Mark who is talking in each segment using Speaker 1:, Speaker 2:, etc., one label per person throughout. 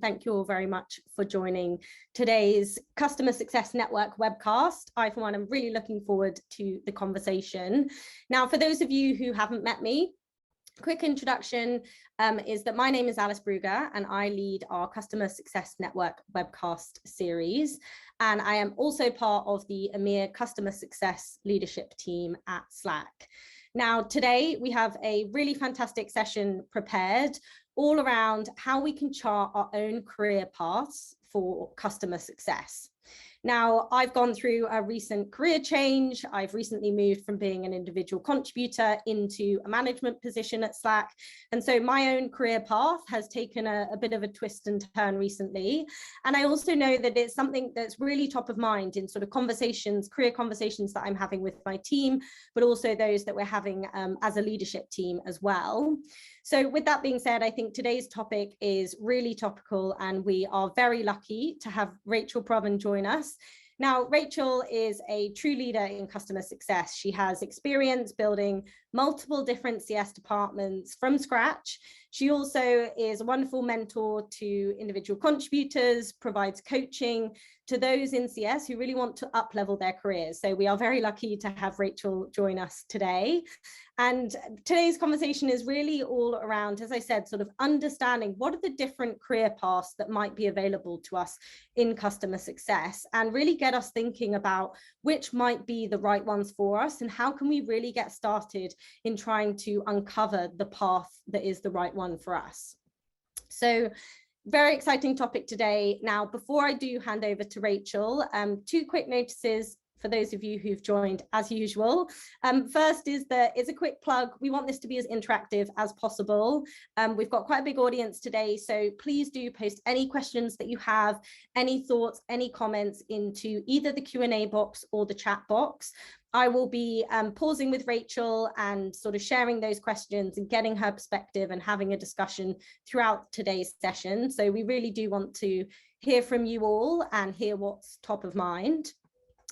Speaker 1: thank you all very much for joining today's Customer Success Network webcast. I, for one, am really looking forward to the conversation. Now, for those of you who haven't met me, quick introduction is that my name is Alice Brugger and I lead our Customer Success Network webcast series. And I am also part of the EMEA Customer Success leadership team at Slack. Now, today we have a really fantastic session prepared all around how we can chart our own career paths for customer success. Now, I've gone through a recent career change. I've recently moved from being an individual contributor into a management position at Slack. And so my own career path has taken a bit of a twist and turn recently. And I also know that it's something that's really top of mind in sort of conversations, career conversations that I'm having with my team, but also those that we're having as a leadership team as well. So with that being said, I think today's topic is really topical and we are very lucky to have Rachel Provan join us. Now, Rachel is a true leader in customer success. She has experience building multiple different CS departments from scratch. She also is a wonderful mentor to individual contributors, provides coaching to those in CS who really want to up-level their careers. So we are very lucky to have Rachel join us today. And today's conversation is really all around, as I said, sort of understanding what are the different career paths that might be available to us in customer success, and really get us thinking about which might be the right ones for us and how can we really get started in trying to uncover the path that is the right one for us. So very exciting topic today. Now, before I do hand over to Rachel, two quick notices for those of you who've joined as usual. First is that it's a quick plug. We want this to be as interactive as possible. We've got quite a big audience today, so please do post any questions that you have, any thoughts, any comments into either the Q&A box or the chat box. I will be pausing with Rachel and sort of sharing those questions and getting her perspective and having a discussion throughout today's session. So we really do want to hear from you all and hear what's top of mind.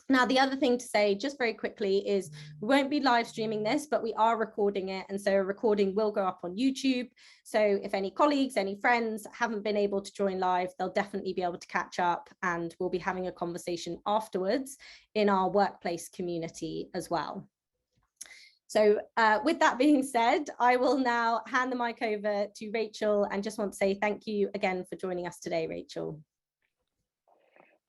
Speaker 1: Now, the other thing to say just very quickly is we won't be live streaming this, but we are recording it. And so a recording will go up on YouTube. So if any colleagues, any friends haven't been able to join live, they'll definitely be able to catch up, and we'll be having a conversation afterwards in our workplace community as well. So with that being said, I will now hand the mic over to Rachel and just want to say thank you again for joining us today, Rachel.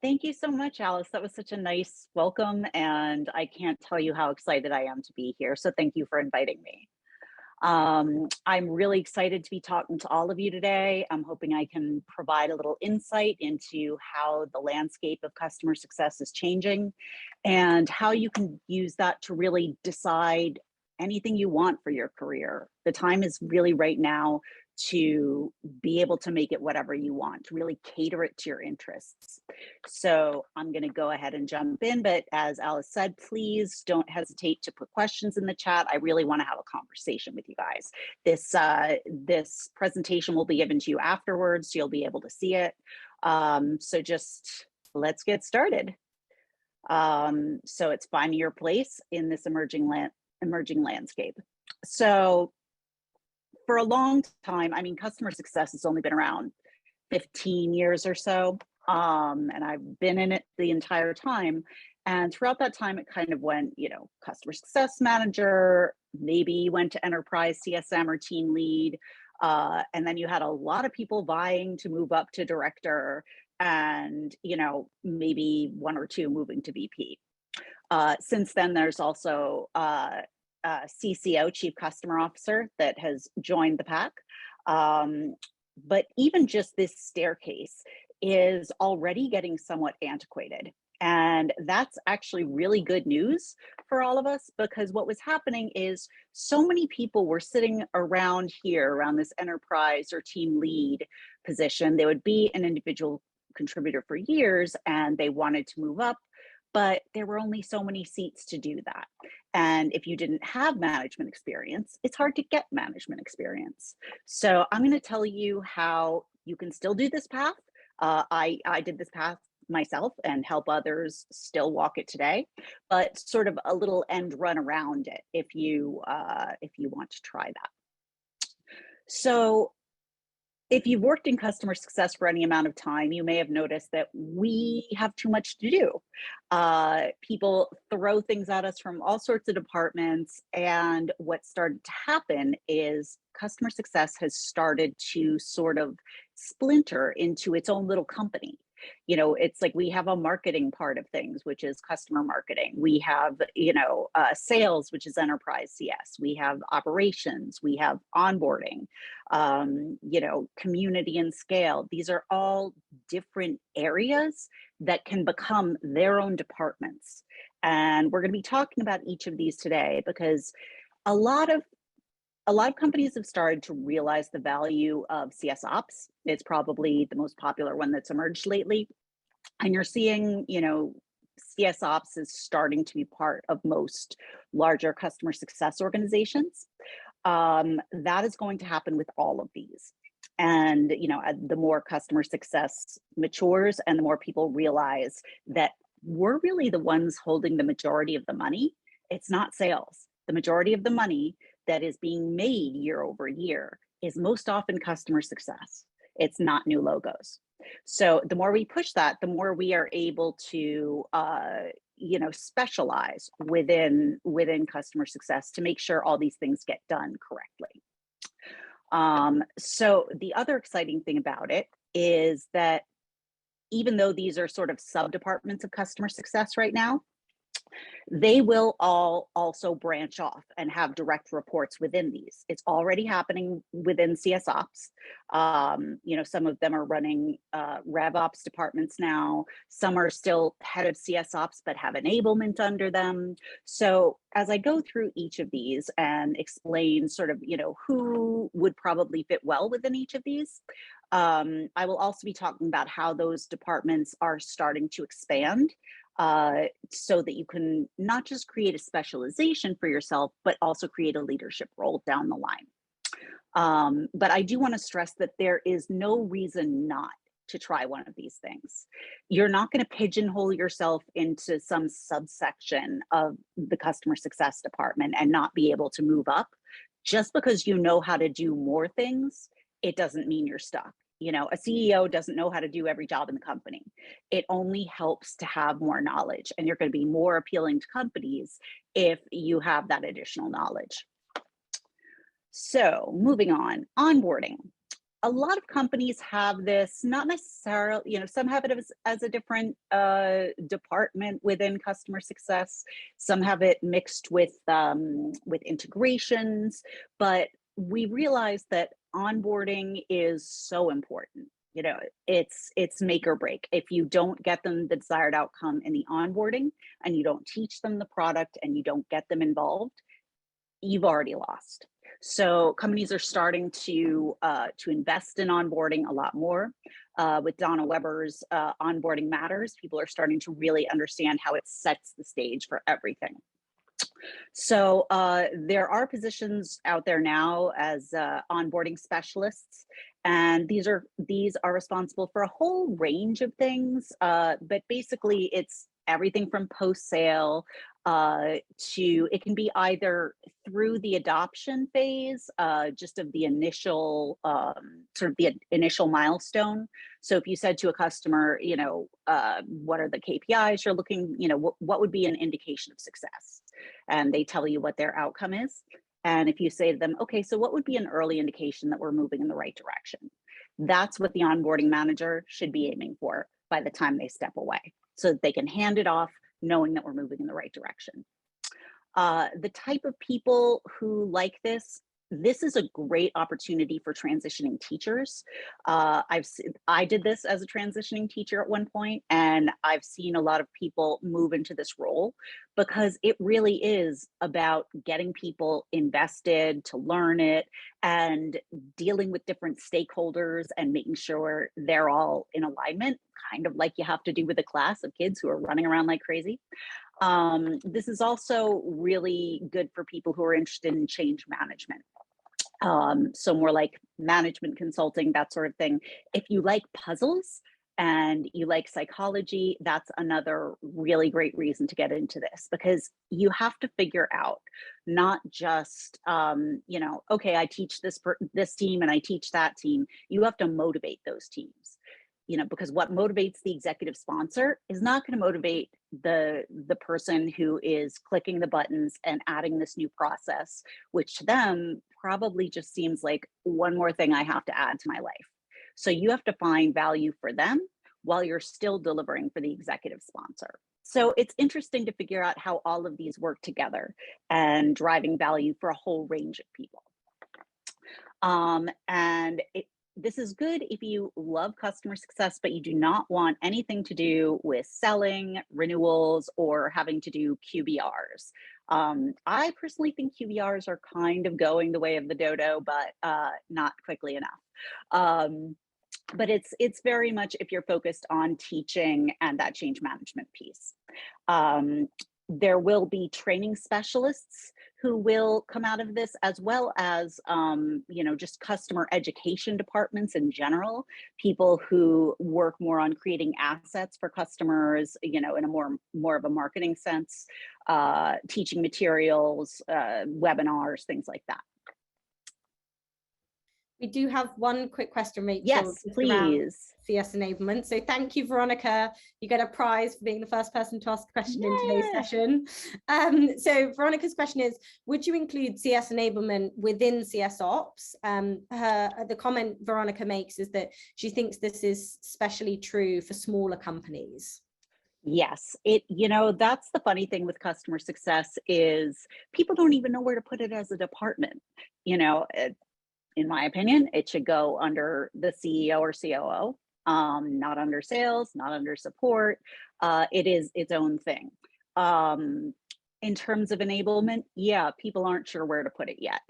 Speaker 2: Thank you so much, Alice. That was such a nice welcome, and I can't tell you how excited I am to be here. So thank you for inviting me. I'm really excited to be talking to all of you today. I'm hoping I can provide a little insight into how the landscape of customer success is changing and how you can use that to really decide anything you want for your career. The time is really right now to be able to make it whatever you want, to really cater it to your interests. So I'm going to go ahead and jump in, but as Alice said, please don't hesitate to put questions in the chat. I really want to have a conversation with you guys. This presentation will be given to you afterwards, so you'll be able to see it. So just let's get started. So it's finding your place in this emerging landscape. So for a long time, I mean, customer success has only been around 15 years or so, and I've been in it the entire time. And throughout that time, it kind of went, customer success manager, maybe you went to enterprise CSM or team lead, and then you had a lot of people vying to move up to director, and maybe one or two moving to VP. Since then, there's also CCO, Chief Customer Officer, that has joined the pack. But even just this staircase is already getting somewhat antiquated. And that's actually really good news for all of us, because what was happening is so many people were sitting around here, around this enterprise or team lead position. They would be an individual contributor for years and they wanted to move up, but there were only so many seats to do that. And if you didn't have management experience, it's hard to get management experience. So I'm going to tell you how you can still do this path. I did this path myself and help others still walk it today, but sort of a little end run around it if you want to try that. So If you've worked in customer success for any amount of time, you may have noticed that we have too much to do. People throw things at us from all sorts of departments. And what started to happen is customer success has started to sort of splinter into its own little company. You know, it's like we have a marketing part of things, which is customer marketing. We have, sales, which is enterprise CS. We have operations. We have onboarding, community and scale. These are all different areas that can become their own departments. And we're going to be talking about each of these today because a lot of companies have started to realize the value of CS ops. It's probably the most popular one that's emerged lately. And you're seeing, CS ops is starting to be part of most larger customer success organizations. That is going to happen with all of these. And, the more customer success matures and the more people realize that we're really the ones holding the majority of the money, it's not sales. The majority of the money that is being made year over year is most often customer success. It's not new logos. So the more we push that, the more we are able to, specialize within customer success to make sure all these things get done correctly. So the other exciting thing about it is that even though these are sort of sub departments of customer success right now, they will all also branch off and have direct reports within these. It's already happening within CS Ops. Some of them are running Rev Ops departments now. Some are still head of CS Ops, but have enablement under them. So as I go through each of these and explain sort of, who would probably fit well within each of these, I will also be talking about how those departments are starting to expand. So that you can not just create a specialization for yourself, but also create a leadership role down the line. But I do want to stress that there is no reason not to try one of these things. You're not going to pigeonhole yourself into some subsection of the customer success department and not be able to move up. Just because you know how to do more things, it doesn't mean you're stuck. A CEO doesn't know how to do every job in the company. It only helps to have more knowledge, and you're going to be more appealing to companies if you have that additional knowledge. So moving on, onboarding. A lot of companies have this, not necessarily, some have it as a different department within customer success. Some have it mixed with integrations, but we realize that onboarding is so important. It's make or break. If you don't get them the desired outcome in the onboarding and you don't teach them the product and you don't get them involved, you've already lost. So companies are starting to invest in onboarding a lot more. With Donna Weber's Onboarding Matters, people are starting to really understand how it sets the stage for everything. So there are positions out there now as onboarding specialists, and these are responsible for a whole range of things. But basically, it's everything from post-sale to, it can be either through the adoption phase, just of the initial sort of the initial milestone. So if you said to a customer, what are the KPIs you're looking, what would be an indication of success? And they tell you what their outcome is. And if you say to them, okay, so what would be an early indication that we're moving in the right direction? That's what the onboarding manager should be aiming for by the time they step away, so that they can hand it off knowing that we're moving in the right direction. The type of people who like this is a great opportunity for transitioning teachers. I did this as a transitioning teacher at one point, and I've seen a lot of people move into this role because it really is about getting people invested to learn it and dealing with different stakeholders and making sure they're all in alignment, kind of like you have to do with a class of kids who are running around like crazy. This is also really good for people who are interested in change management. So more like management consulting, that sort of thing. If you like puzzles and you like psychology, that's another really great reason to get into this, because you have to figure out not just, okay, I teach this team and I teach that team. You have to motivate those teams, because what motivates the executive sponsor is not going to motivate the person who is clicking the buttons and adding this new process, which to them probably just seems like one more thing I have to add to my life. So you have to find value for them while you're still delivering for the executive sponsor. So it's interesting to figure out how all of these work together and driving value for a whole range of people. This is good if you love customer success, but you do not want anything to do with selling, renewals, or having to do QBRs. I personally think QBRs are kind of going the way of the dodo, but not quickly enough. But it's very much if you're focused on teaching and that change management piece. There will be training specialists who will come out of this, as well as just customer education departments in general, people who work more on creating assets for customers, in a more of a marketing sense, teaching materials, webinars, things like that.
Speaker 1: We do have one quick question, Rachel.
Speaker 2: Yes, please.
Speaker 1: CS enablement. So thank you, Veronica. You get a prize for being the first person to ask a question in today's session. So Veronica's question is, would you include CS enablement within CS Ops? The comment Veronica makes is that she thinks this is especially true for smaller companies.
Speaker 2: Yes, that's the funny thing with customer success is people don't even know where to put it as a department. In my opinion, it should go under the CEO or COO, not under sales, not under support. It is its own thing. In terms of enablement, yeah, people aren't sure where to put it yet.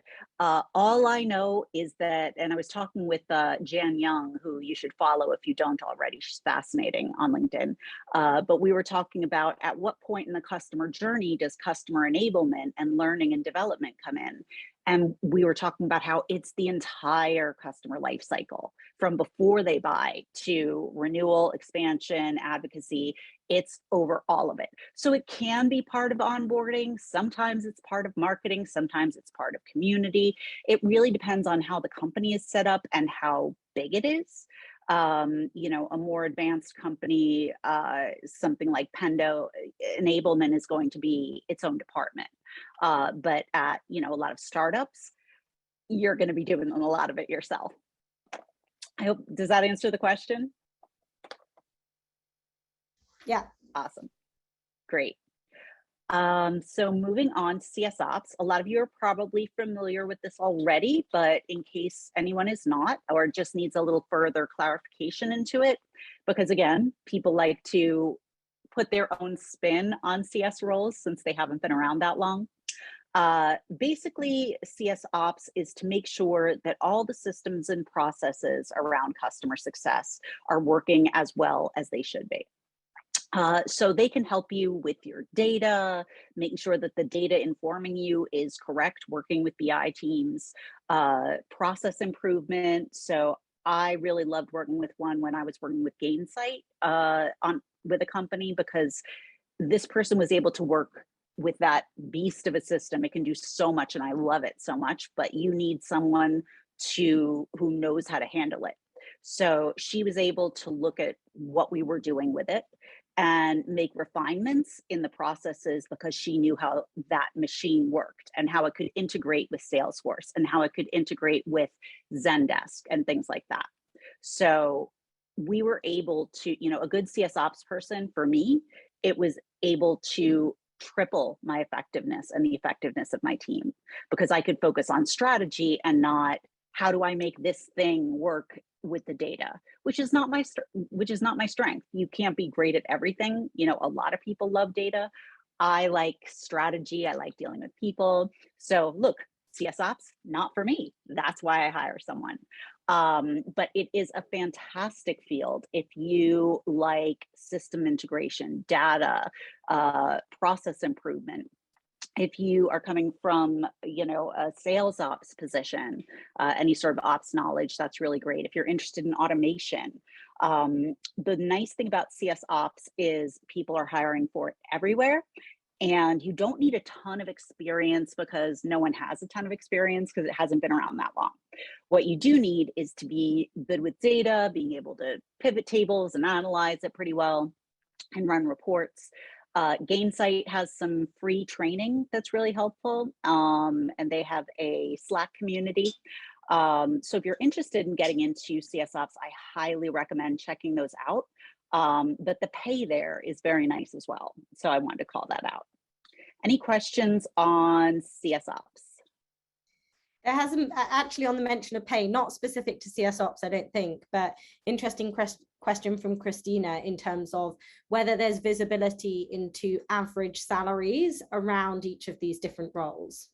Speaker 2: All I know is that, and I was talking with Jan Young, who you should follow if you don't already. She's fascinating on LinkedIn. But we were talking about at what point in the customer journey does customer enablement and learning and development come in? And we were talking about how it's the entire customer life cycle, from before they buy to renewal, expansion, advocacy. It's over all of it. So it can be part of onboarding. Sometimes it's part of marketing. Sometimes it's part of community. It really depends on how the company is set up and how big it is. A more advanced company, something like Pendo, enablement is going to be its own department. But at, a lot of startups, you're going to be doing a lot of it yourself. Does that answer the question?
Speaker 1: Yeah.
Speaker 2: Awesome. Great. So moving on to CS Ops, a lot of you are probably familiar with this already, but in case anyone is not, or just needs a little further clarification into it, because again, people like to put their own spin on CS roles since they haven't been around that long. Basically, CS Ops is to make sure that all the systems and processes around customer success are working as well as they should be. So they can help you with your data, making sure that the data informing you is correct, working with BI teams, process improvement. So I really loved working with one when I was working with Gainsight with a company, because this person was able to work with that beast of a system. It can do so much, and I love it so much, but you need someone who knows how to handle it. So she was able to look at what we were doing with it and make refinements in the processes, because she knew how that machine worked and how it could integrate with Salesforce and how it could integrate with Zendesk and things like that. So we were able to, a good CS Ops person, for me, it was able to triple my effectiveness and the effectiveness of my team, because I could focus on strategy and not how do I make this thing work with the data, which is not my strength. You can't be great at everything. A lot of people love data. I like strategy. I like dealing with people. So look, CS Ops, not for me. That's why I hire someone. But it is a fantastic field if you like system integration, data, process improvement. If you are coming from, a sales ops position, any sort of ops knowledge, that's really great. If you're interested in automation, The nice thing about CS Ops is people are hiring for it everywhere. And you don't need a ton of experience because no one has a ton of experience because it hasn't been around that long. What you do need is to be good with data, being able to pivot tables and analyze it pretty well and run reports. Gainsight has some free training that's really helpful, and they have a Slack community. So if you're interested in getting into CS Ops, I highly recommend checking those out. But the pay there is very nice as well. So I wanted to call that out. Any questions on CS Ops?
Speaker 1: There hasn't actually on the mention of pay, not specific to CS Ops, I don't think, but interesting question from Christina in terms of whether there's visibility into average salaries around each of these different roles.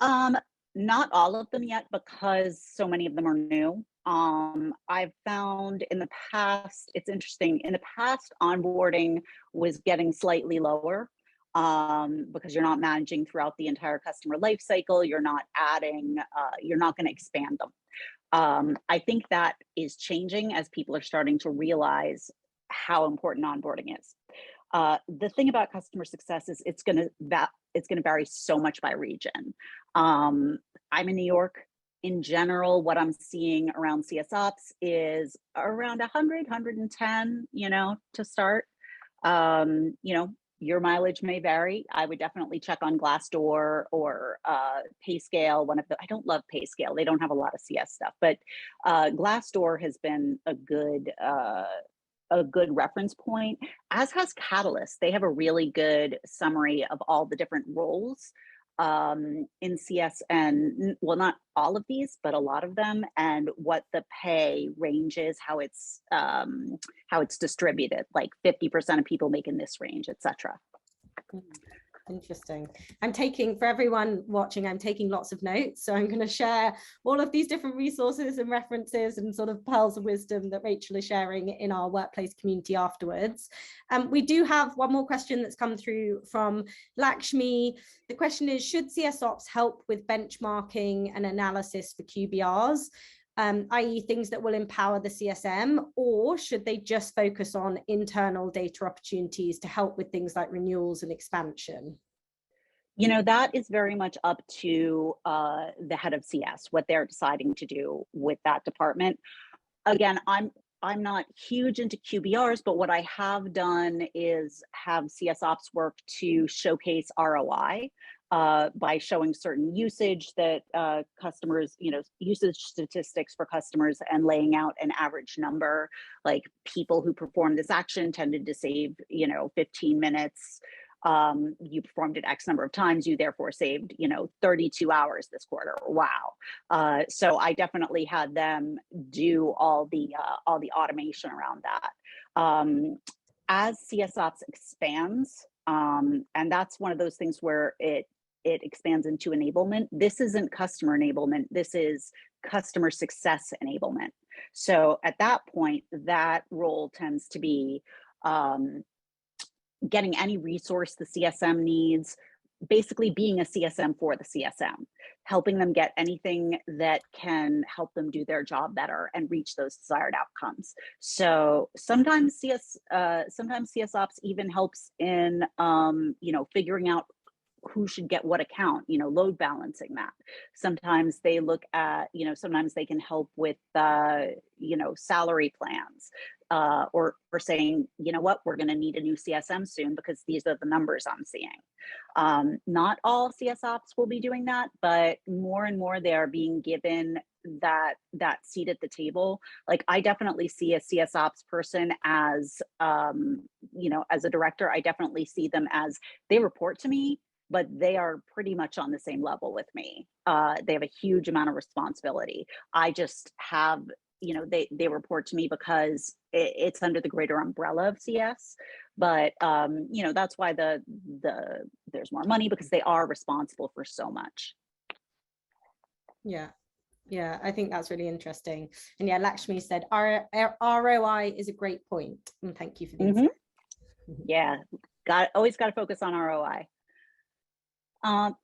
Speaker 2: Not all of them yet because so many of them are new. I've found in the past, it's interesting, in the past, onboarding was getting slightly lower because you're not managing throughout the entire customer life cycle. You're not adding, you're not going to expand them. I think that is changing as people are starting to realize how important onboarding is. The thing about customer success is it's going to vary so much by region. I'm in New York. In general, what I'm seeing around CS Ops is around 100, 110, to start. Your mileage may vary. I would definitely check on Glassdoor or PayScale. I don't love PayScale. They don't have a lot of CS stuff, but Glassdoor has been a good reference point, as has Catalyst. They have a really good summary of all the different roles in CS, and well, not all of these, but a lot of them, and what the pay range is, how it's distributed, like 50% of people make in this range, etc.
Speaker 1: Interesting. For everyone watching, I'm taking lots of notes. So I'm going to share all of these different resources and references and sort of pearls of wisdom that Rachel is sharing in our workplace community afterwards. We do have one more question that's come through from Lakshmi. The question is, should CS Ops help with benchmarking and analysis for QBRs? I.e. things that will empower the CSM, or should they just focus on internal data opportunities to help with things like renewals and expansion?
Speaker 2: That is very much up to the head of CS, what they're deciding to do with that department. Again, I'm not huge into QBRs, but what I have done is have CS Ops work to showcase ROI. By showing certain usage that customers, usage statistics for customers, and laying out an average number, like people who performed this action tended to save, 15 minutes. You performed it X number of times, you therefore saved, 32 hours this quarter. Wow. So I definitely had them do all the automation around that. As CS Ops expands, and that's one of those things where it expands into enablement. This isn't customer enablement. This is customer success enablement. So at that point, that role tends to be getting any resource the CSM needs, basically being a CSM for the CSM, helping them get anything that can help them do their job better and reach those desired outcomes. So sometimes CS Ops even helps in figuring out who should get what account, load balancing that. Sometimes they look at, sometimes they can help with, salary plans, or saying, what, we're going to need a new CSM soon because these are the numbers I'm seeing. Not all CS Ops will be doing that, but more and more they are being given that seat at the table. Like, I definitely see a CS Ops person as, as a director, I definitely see them as, they report to me, but they are pretty much on the same level with me. They have a huge amount of responsibility. I just have, they report to me because it's under the greater umbrella of CS. But, that's why there's more money, because they are responsible for so much.
Speaker 1: Yeah, I think that's really interesting. And yeah, Lakshmi said, ROI is a great point. And thank you for this.
Speaker 2: Yeah, always got to focus on ROI.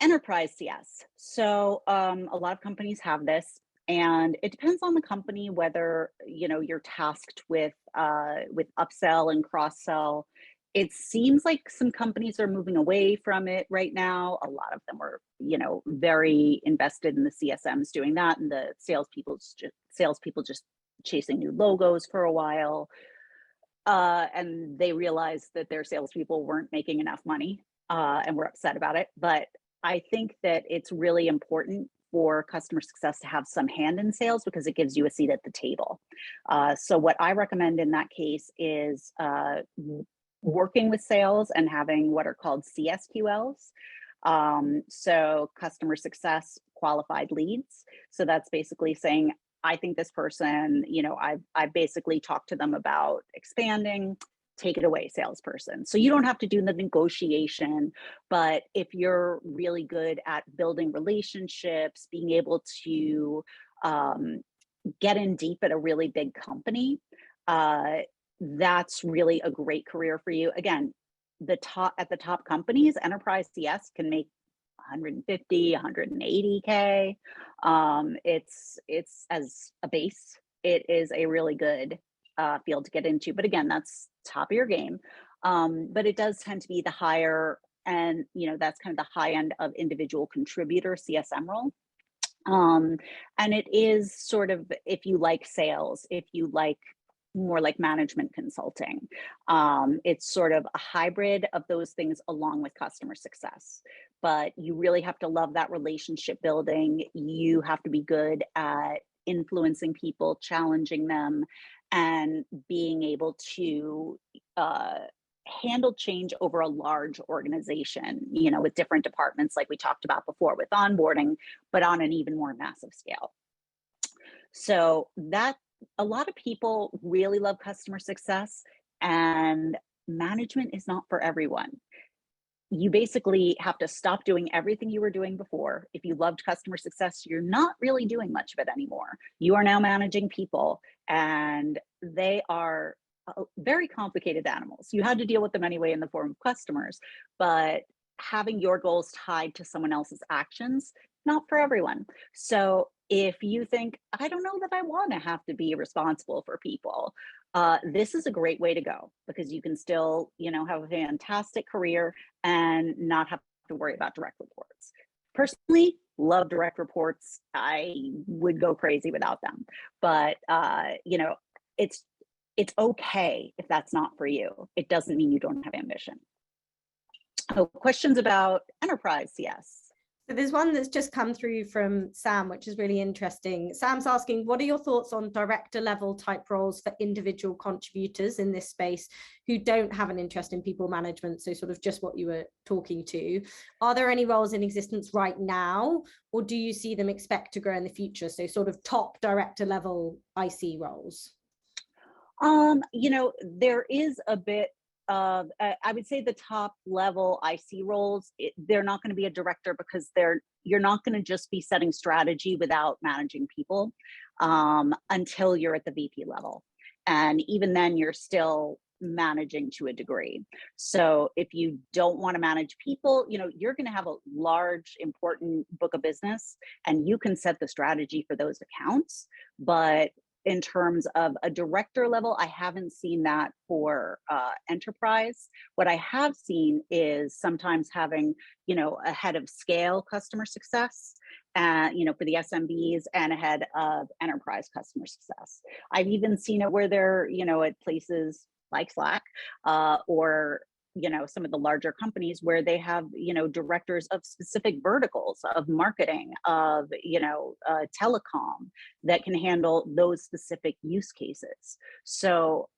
Speaker 2: Enterprise CS. So a lot of companies have this. And it depends on the company whether, you know, you're tasked with upsell and cross sell. It seems like some companies are moving away from it right now. A lot of them are, you know, very invested in the CSMs doing that, and the salespeople just chasing new logos for a while. And they realized that their salespeople weren't making enough money, and were upset about it. But I think that it's really important for customer success to have some hand in sales because it gives you a seat at the table. So what I recommend in that case is working with sales and having what are called CSQLs. So customer success qualified leads. So that's basically saying, I think this person, you know, I've basically talked to them about expanding. Take it away, salesperson. So you don't have to do the negotiation, but if you're really good at building relationships, being able to get in deep at a really big company, that's really a great career for you. Again, at the top companies, enterprise CS can make 150, 180K. It's as a base, it is a really good field to get into. But again, that's top of your game. But it does tend to be the higher, and you know, that's kind of the high end of individual contributor CSM role. And it is sort of, if you like sales, if you like more like management consulting, it's sort of a hybrid of those things along with customer success. But you really have to love that relationship building. You have to be good at influencing people, challenging them, and being able to handle change over a large organization, you know, with different departments like we talked about before with onboarding, but on an even more massive scale. So that a lot of people really love customer success, and management is not for everyone. You basically have to stop doing everything you were doing before. If you loved customer success, you're not really doing much of it anymore. You are now managing people, and they are very complicated animals. You had to deal with them anyway in the form of customers, but having your goals tied to someone else's actions, not for everyone. So if you think, I don't know that I want to have to be responsible for people, this is a great way to go, because you can still, you know, have a fantastic career and not have to worry about direct reports. Personally, love direct reports. I would go crazy without them. But you know, it's okay if that's not for you. It doesn't mean you don't have ambition. Oh, questions about enterprise CS?
Speaker 1: So there's one that's just come through from Sam, which is really interesting. Sam's asking, what are your thoughts on director level type roles for individual contributors in this space who don't have an interest in people management? So sort of just what you were talking to. Are there any roles in existence right now, or do you see them expect to grow in the future? So sort of top director level IC roles.
Speaker 2: You know, there is a bit of, I would say the top level IC roles, they're not going to be a director, because you're not going to just be setting strategy without managing people until you're at the VP level. And even then, you're still managing to a degree. So if you don't want to manage people, you know, you're going to have a large, important book of business, and you can set the strategy for those accounts. But in terms of a director level, I haven't seen that for enterprise. What I have seen is sometimes having, you know, a head of scale customer success, you know, for the SMBs, and a head of enterprise customer success. I've even seen it where they're, you know, at places like Slack, or you know, some of the larger companies where they have, you know, directors of specific verticals of marketing, of, you know, telecom, that can handle those specific use cases. So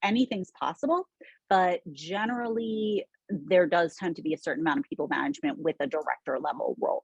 Speaker 2: anything's possible, but generally there does tend to be a certain amount of people management with a director level role.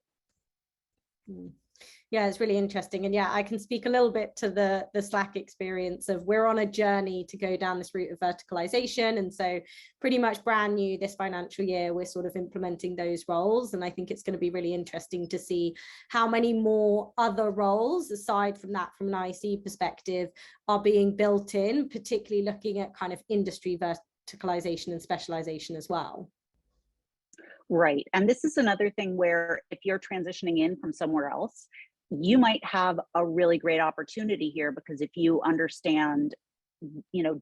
Speaker 1: Yeah, it's really interesting. And yeah, I can speak a little bit to the Slack experience of, we're on a journey to go down this route of verticalization. And so pretty much brand new this financial year, we're sort of implementing those roles. And I think it's going to be really interesting to see how many more other roles, aside from that, from an IC perspective, are being built in, particularly looking at kind of industry verticalization and specialization as well.
Speaker 2: Right. And this is another thing where if you're transitioning in from somewhere else you might have a really great opportunity here, because if you understand,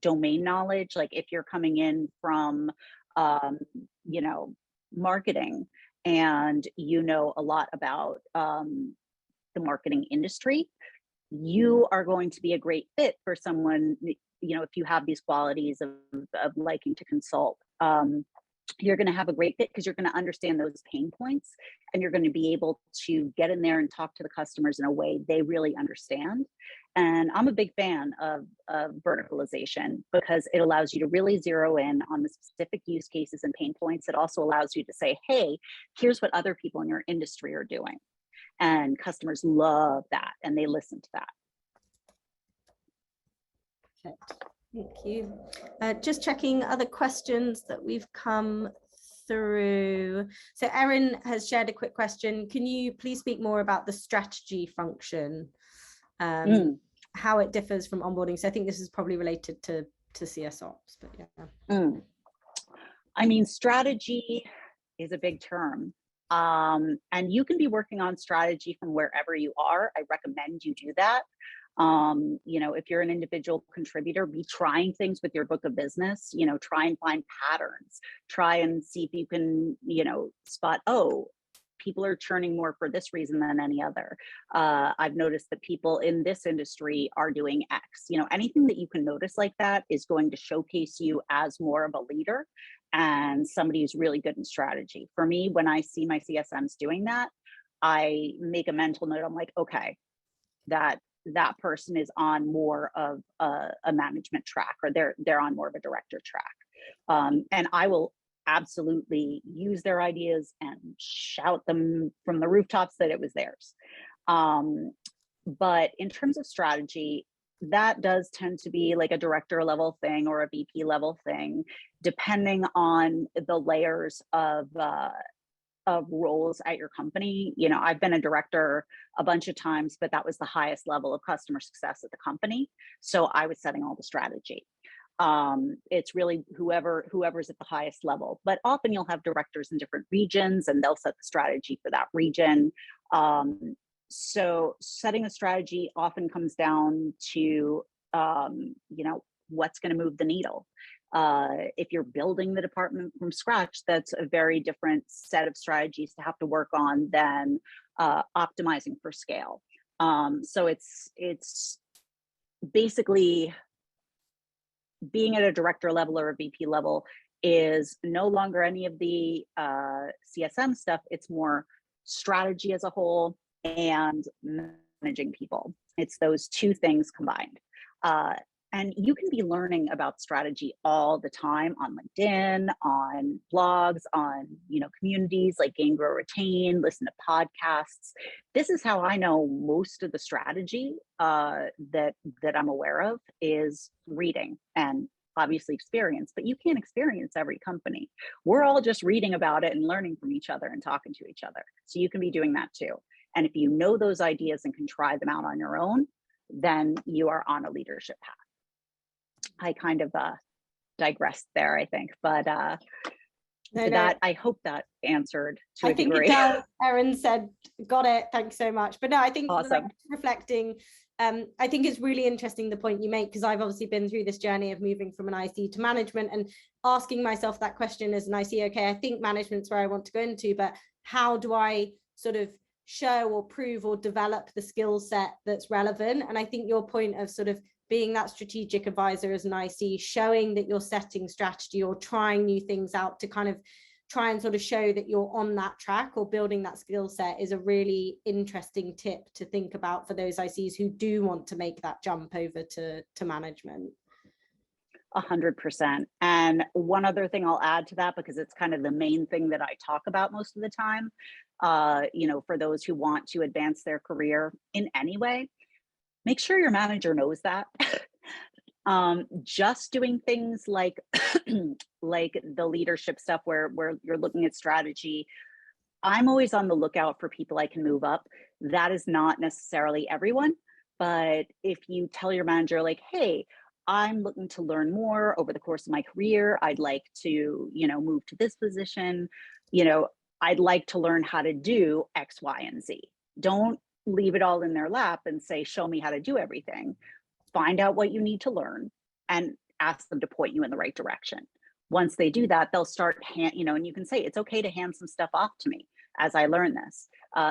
Speaker 2: domain knowledge, like if you're coming in from, um, you know, marketing, and you know a lot about the marketing industry, you are going to be a great fit for someone, if you have these qualities of liking to consult. You're going to have a great fit because you're going to understand those pain points, and you're going to be able to get in there and talk to the customers in a way they really understand. And I'm a big fan of verticalization, because it allows you to really zero in on the specific use cases and pain points. It also allows you to say, hey, here's what other people in your industry are doing. And customers love that, and they listen to that.
Speaker 1: Perfect. Thank you. Just checking other questions that we've come through. So Erin has shared a quick question. Can you please speak more about the strategy function, how it differs from onboarding? So I think this is probably related to CS Ops, but yeah.
Speaker 2: I mean, strategy is a big term. And you can be working on strategy from wherever you are. I recommend you do that. If you're an individual contributor, be trying things with your book of business, try and find patterns, try and see if you can, spot, oh, people are churning more for this reason than any other. I've noticed that people in this industry are doing X. Anything that you can notice like that is going to showcase you as more of a leader and somebody who's really good in strategy. For me, when I see my CSMs doing that, I make a mental note. I'm like, okay, that person is on more of a management track, or they're on more of a director track. And I will absolutely use their ideas and shout them from the rooftops that it was theirs. But in terms of strategy, that does tend to be like a director level thing or a VP level thing, depending on the layers of roles at your company. I've been a director a bunch of times, but that was the highest level of customer success at the company. So I was setting all the strategy. It's really whoever's at the highest level, but often you'll have directors in different regions and they'll set the strategy for that region. So setting a strategy often comes down to, what's going to move the needle. If you're building the department from scratch, that's a very different set of strategies to have to work on than optimizing for scale. So it's basically being at a director level or a VP level is no longer any of the CSM stuff. It's more strategy as a whole and managing people. It's those two things combined. And you can be learning about strategy all the time on LinkedIn, on blogs, on communities like Gain, Grow, Retain, listen to podcasts. This is how I know most of the strategy that I'm aware of is reading and obviously experience, but you can't experience every company. We're all just reading about it and learning from each other and talking to each other. So you can be doing that too. And if you know those ideas and can try them out on your own, then you are on a leadership path. I kind of digressed there, I think, but that I hope that answered to a degree.
Speaker 1: I think it does. Erin said, got it. Thanks so much. But no, I think
Speaker 2: awesome.
Speaker 1: Reflecting, I think it's really interesting the point you make, because I've obviously been through this journey of moving from an IC to management and asking myself that question as an IC, okay, I think management's where I want to go into, but how do I sort of show or prove or develop the skill set that's relevant? And I think your point of sort of being that strategic advisor as an IC, showing that you're setting strategy or trying new things out to kind of try and sort of show that you're on that track or building that skill set is a really interesting tip to think about for those ICs who do want to make that jump over to management.
Speaker 2: 100%. And one other thing I'll add to that, because it's kind of the main thing that I talk about most of the time, for those who want to advance their career in any way, make sure your manager knows that. Just doing things like like the leadership stuff where you're looking at strategy, I'm always on the lookout for people I can move up. That is not necessarily everyone, but if you tell your manager like, hey, I'm looking to learn more over the course of my career, I'd like to, move to this position, I'd like to learn how to do X, Y, and Z. Don't leave it all in their lap and say, show me how to do everything. Find out what you need to learn and ask them to point you in the right direction. Once they do that, they'll start, and you can say, it's okay to hand some stuff off to me as I learn this.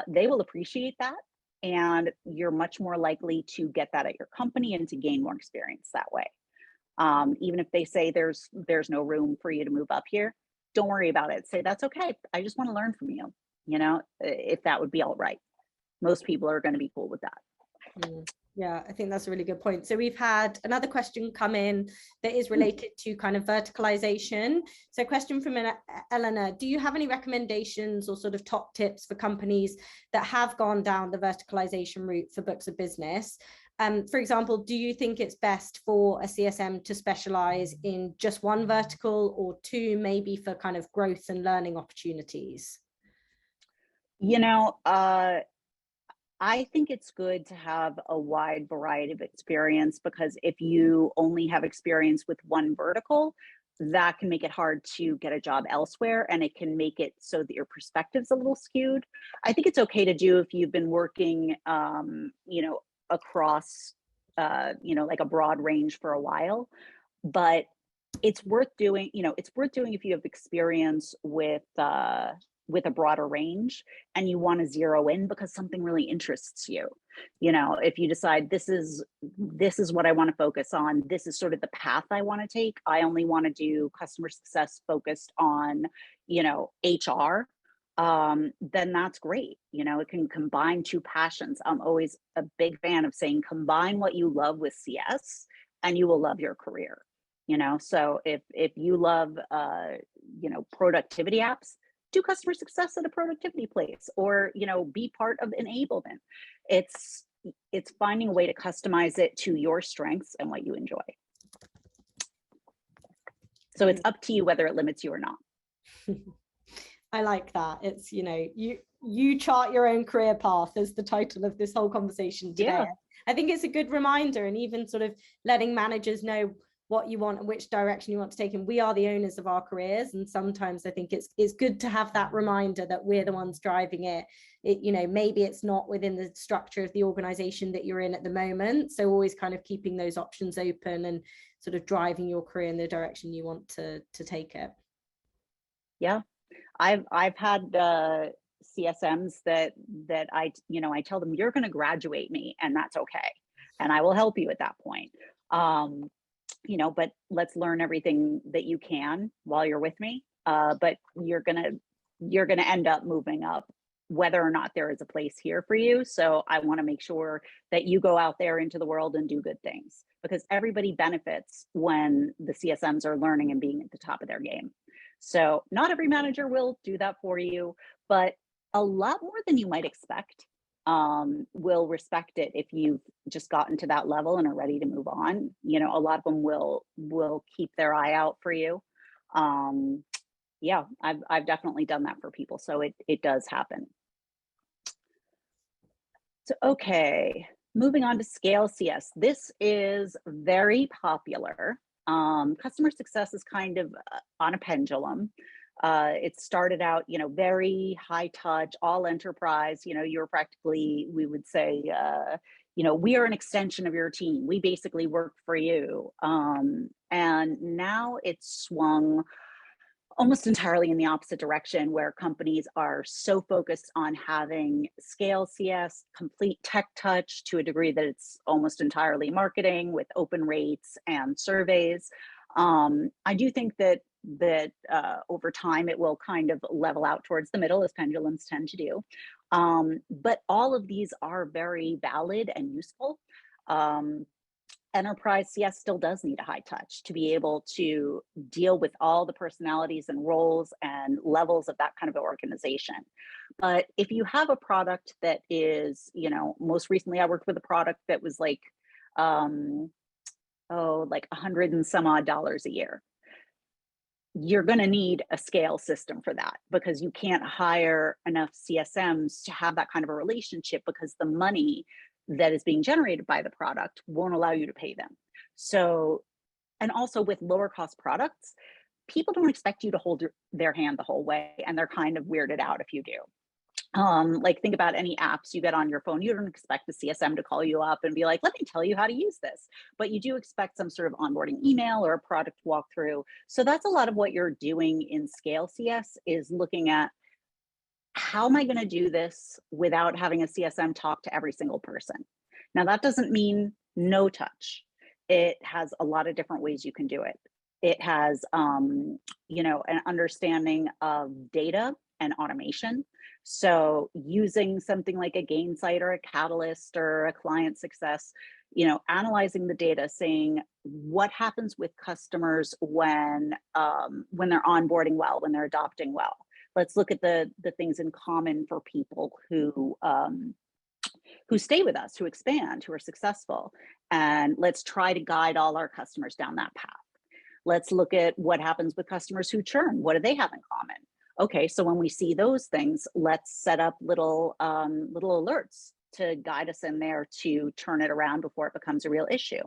Speaker 2: They will appreciate that. And you're much more likely to get that at your company and to gain more experience that way. Even if they say there's no room for you to move up here, don't worry about it. Say, that's okay. I just want to learn from you, if that would be all right. Most people are going to be cool with that.
Speaker 1: Yeah, I think that's a really good point. So we've had another question come in that is related to kind of verticalization. So question from Eleanor, do you have any recommendations or sort of top tips for companies that have gone down the verticalization route for books of business? For example, do you think it's best for a CSM to specialize in just one vertical, or two, maybe for kind of growth and learning opportunities?
Speaker 2: I think it's good to have a wide variety of experience, because if you only have experience with one vertical, that can make it hard to get a job elsewhere, and it can make it so that your perspective's a little skewed. I think it's okay to do if you've been working, across, like a broad range for a while, but it's worth doing, if you have experience with a broader range and you want to zero in because something really interests you. If you decide this is what I want to focus on, this is sort of the path I want to take. I only want to do customer success focused on, HR. Then that's great. It can combine two passions. I'm always a big fan of saying, combine what you love with CS and you will love your career. So if you love, productivity apps, do customer success at a productivity place, or, be part of enablement. It's finding a way to customize it to your strengths and what you enjoy. So it's up to you whether it limits you or not.
Speaker 1: I like that. It's, you chart your own career path is the title of this whole conversation today. Yeah. I think it's a good reminder, and even sort of letting managers know what you want and which direction you want to take. And we are the owners of our careers. And sometimes I think it's good to have that reminder that we're the ones driving it. Maybe it's not within the structure of the organization that you're in at the moment. So always kind of keeping those options open and sort of driving your career in the direction you want to take it.
Speaker 2: Yeah. I've had CSMs that I tell them, you're going to graduate me, and that's okay. And I will help you at that point. But let's learn everything that you can while you're with me. But you're gonna end up moving up, whether or not there is a place here for you. So I want to make sure that you go out there into the world and do good things, because everybody benefits when the CSMs are learning and being at the top of their game. So not every manager will do that for you, but a lot more than you might expect will respect it if you've just gotten to that level and are ready to move on. A lot of them will keep their eye out for you. Yeah, I've definitely done that for people, so it does happen. So okay, moving on to Scale CS. This is very popular. Customer success is kind of on a pendulum. It started out, very high touch, all enterprise. You're practically, we would say, we are an extension of your team. We basically work for you. And now it's swung almost entirely in the opposite direction, where companies are so focused on having Scale CS, complete tech touch, to a degree that it's almost entirely marketing with open rates and surveys. I do think that over time it will kind of level out towards the middle, as pendulums tend to do. But all of these are very valid and useful. Enterprise CS still does need a high touch to be able to deal with all the personalities and roles and levels of that kind of organization. But if you have a product that is, most recently I worked with a product that was like, like $100 and some odd a year. You're going to need a scale system for that, because you can't hire enough CSMs to have that kind of a relationship, because the money that is being generated by the product won't allow you to pay them. So, and also with lower cost products, people don't expect you to hold their hand the whole way, and they're kind of weirded out if you do. Like think about any apps you get on your phone. You don't expect the CSM to call you up and be like, let me tell you how to use this. But you do expect some sort of onboarding email or a product walkthrough. So that's a lot of what you're doing in Scale CS, is looking at, how am I going to do this without having a CSM talk to every single person? Now, that doesn't mean no touch. It has a lot of different ways you can do it. It has, you know, an understanding of data and automation. So using something like a Gainsight or a Catalyst or a Client Success, you know, analyzing the data, saying what happens with customers when they're onboarding well, when they're adopting well. Let's look at the things in common for people who stay with us, who expand, who are successful, and let's try to guide all our customers down that path. Let's look at what happens with customers who churn. What do they have in common? Okay, so when we see those things, let's set up little alerts to guide us in there to turn it around before it becomes a real issue.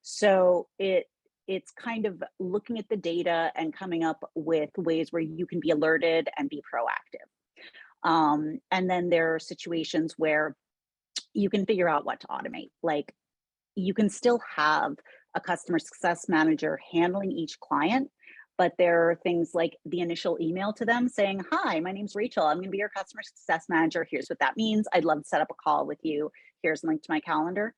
Speaker 2: So it's kind of looking at the data and coming up with ways where you can be alerted and be proactive. And then there are situations where you can figure out what to automate. Like, you can still have a customer success manager handling each client, but there are things like the initial email to them saying, hi, my name's Rachel. I'm going to be your customer success manager. Here's what that means. I'd love to set up a call with you. Here's a link to my calendar.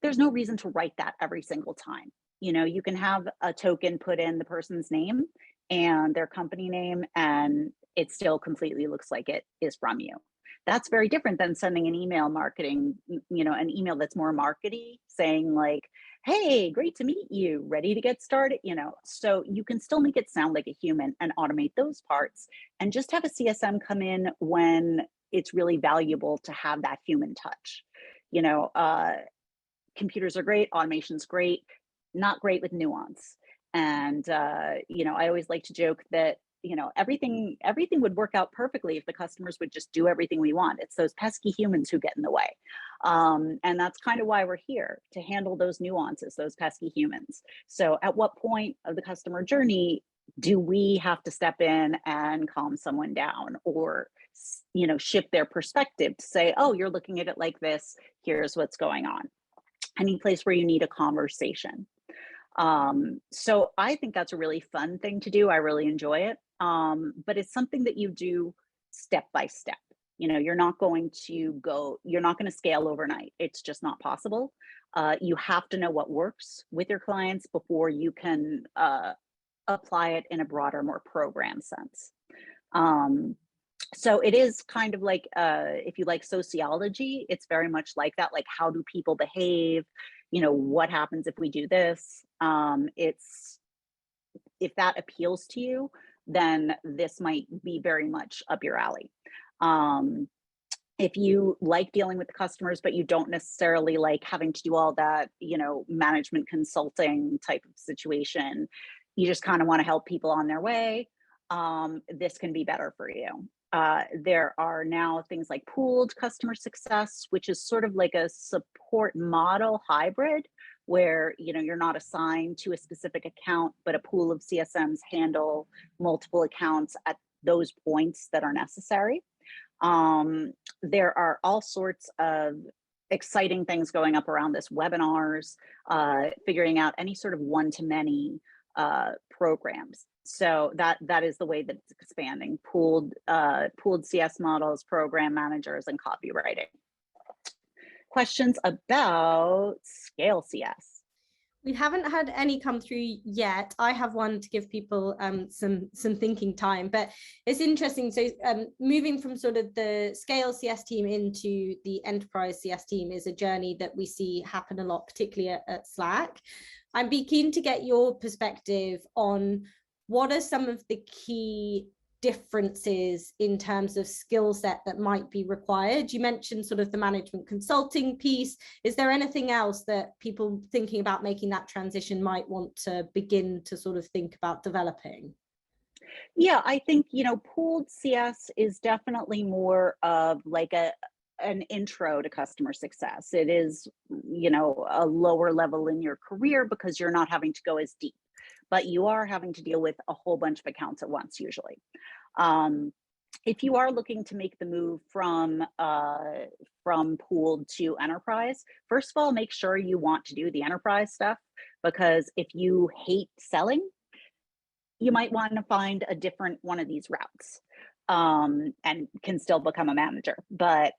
Speaker 2: There's no reason to write that every single time. You know, you can have a token put in the person's name and their company name, and it still completely looks like it is from you. That's very different than sending an email marketing, you know, an email that's more markety, saying like, hey, great to meet you, ready to get started, you know. So you can still make it sound like a human and automate those parts, and just have a CSM come in when it's really valuable to have that human touch. You know, computers are great, automation's great, not great with nuance. And you know, I always like to joke that, you know, everything would work out perfectly if the customers would just do everything we want. It's those pesky humans who get in the way. And that's kind of why we're here, to handle those nuances, those pesky humans. So at what point of the customer journey do we have to step in and calm someone down, or, you know, shift their perspective to say, oh, you're looking at it like this, here's what's going on. Any place where you need a conversation. So I think that's a really fun thing to do. I really enjoy it. But it's something that you do step by step. You know, you're not going to scale overnight. It's just not possible. You have to know what works with your clients before you can apply it in a broader, more program sense. So it is kind of like, if you like sociology, it's very much like that. Like, how do people behave? You know, what happens if we do this? If that appeals to you, then this might be very much up your alley. If you like dealing with the customers, but you don't necessarily like having to do all that, you know, management consulting type of situation, you just kind of want to help people on their way, this can be better for you. There are now things like pooled customer success, which is sort of like a support model hybrid, where, you know, you're not assigned to a specific account, but a pool of CSMs handle multiple accounts at those points that are necessary. There are all sorts of exciting things going up around this: webinars, figuring out any sort of one-to-many programs. So that is the way that it's expanding: pooled CS models, program managers, and copywriting. Questions about Scale CS?
Speaker 1: We haven't had any come through yet. I have one to give people some thinking time, but it's interesting. So moving from sort of the Scale CS team into the Enterprise CS team is a journey that we see happen a lot, particularly at Slack. I'd be keen to get your perspective on what are some of the key differences in terms of skill set that might be required. You mentioned sort of the management consulting piece. Is there anything else that people thinking about making that transition might want to begin to sort of think about developing?
Speaker 2: Yeah, I think, you know, pooled CS is definitely more of like an intro to customer success. It is, you know, a lower level in your career because you're not having to go as deep, but you are having to deal with a whole bunch of accounts at once usually. if you are looking to make the move from pooled to enterprise, first of all, make sure you want to do the enterprise stuff, because if you hate selling, you might want to find a different one of these routes, and can still become a manager. But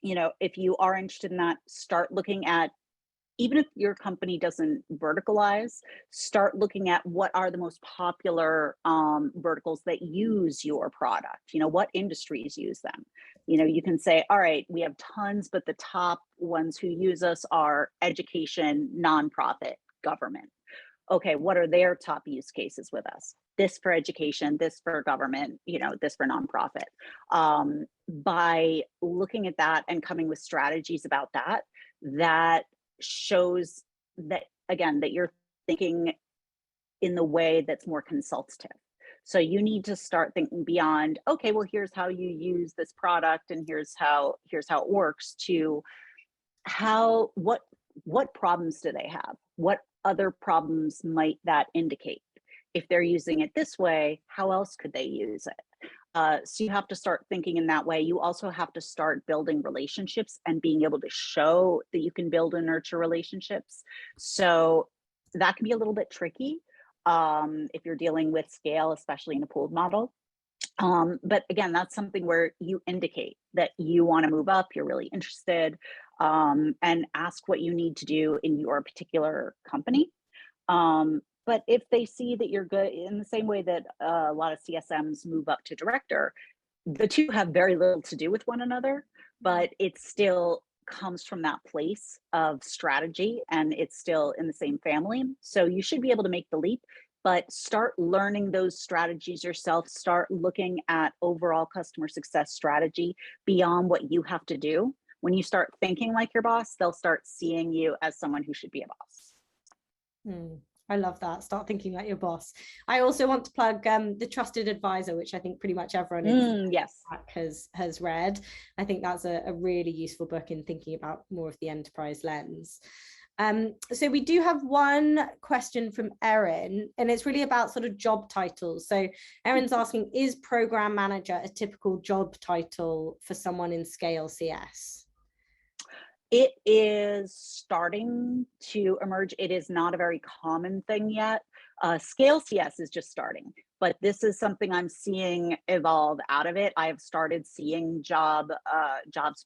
Speaker 2: if you are interested in that, start looking at, even if your company doesn't verticalize, start looking at what are the most popular verticals that use your product. What industries use them. You can say, all right, we have tons, but the top ones who use us are education, nonprofit, government. Okay, what are their top use cases with us? This for education, this for government, this for nonprofit. By looking at that and coming with strategies about that, that shows that, again, that you're thinking in the way that's more consultative. So you need to start thinking beyond, okay, well, here's how you use this product and here's how it works, to what problems do they have? What other problems might that indicate? If they're using it this way, how else could they use it? So you have to start thinking in that way. You also have to start building relationships and being able to show that you can build and nurture relationships. So that can be a little bit tricky if you're dealing with scale, especially in a pooled model. But again, that's something where you indicate that you want to move up, you're really interested, and ask what you need to do in your particular company. But if they see that you're good, in the same way that a lot of CSMs move up to director, the two have very little to do with one another, but it still comes from that place of strategy and it's still in the same family. So you should be able to make the leap, but start learning those strategies yourself. Start looking at overall customer success strategy beyond what you have to do. When you start thinking like your boss, they'll start seeing you as someone who should be a boss.
Speaker 1: I love that. Start thinking like your boss. I also want to plug the Trusted Advisor, which I think pretty much everyone has read. I think that's a really useful book in thinking about more of the enterprise lens. So we do have one question from Erin, and it's really about sort of job titles. So Erin's asking, is program manager a typical job title for someone in Scale CS?
Speaker 2: It is starting to emerge. It is not a very common thing yet. Scale CS is just starting, but this is something I'm seeing evolve out of it. I have started seeing jobs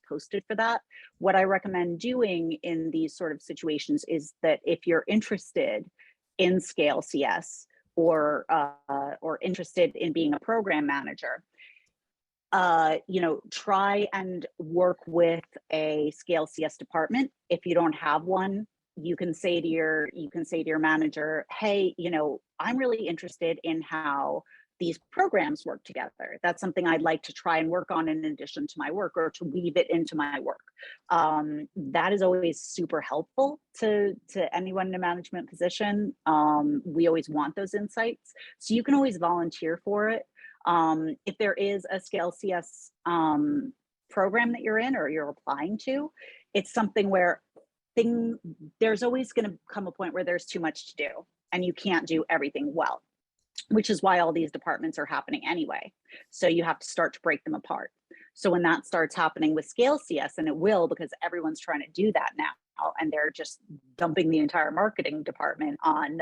Speaker 2: posted for that. What I recommend doing in these sort of situations is that if you're interested in Scale CS or interested in being a program manager, try and work with a Scale CS department. If you don't have one, you can say to your manager, hey, I'm really interested in how these programs work together. That's something I'd like to try and work on in addition to my work, or to weave it into my work. That is always super helpful to anyone in a management position. We always want those insights. So you can always volunteer for it. If there is a Scale CS program that you're in or you're applying to, it's something where there's always going to come a point where there's too much to do and you can't do everything well, which is why all these departments are happening anyway. So you have to start to break them apart. So when that starts happening with Scale CS, and it will, because everyone's trying to do that now, and they're just dumping the entire marketing department on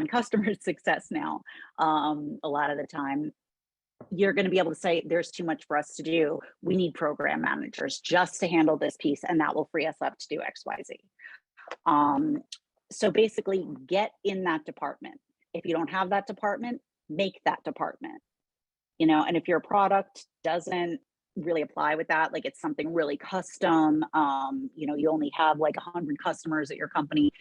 Speaker 2: customer success now, a lot of the time, you're going to be able to say, there's too much for us to do. We need program managers just to handle this piece, and that will free us up to do X, Y, Z. So basically, get in that department. If you don't have that department, make that department. And if your product doesn't really apply with that, like it's something really custom, you only have like 100 customers at your company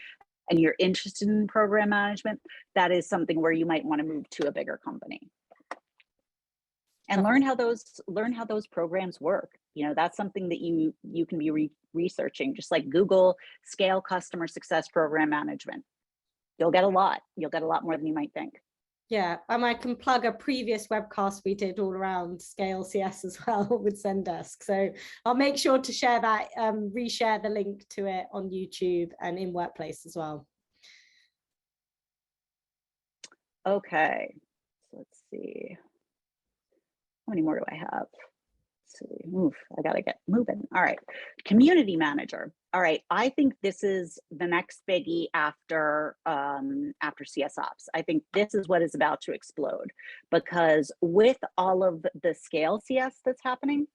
Speaker 2: and you're interested in program management, that is something where you might want to move to a bigger company and learn how those programs work. That's something that you can be researching. Just like Google Scale Customer Success Program Management. You'll get a lot more than you might think.
Speaker 1: Yeah, and I can plug a previous webcast we did all around Scale CS as well with Zendesk. So I'll make sure to share that, reshare the link to it on YouTube and in Workplace as well.
Speaker 2: Okay, so let's see. many more do I have? Let's see. Oof, I gotta get moving. All right. Community manager. All right. I think this is the next biggie after CS ops. I think this is what is about to explode, because with all of the scale CS that's happening,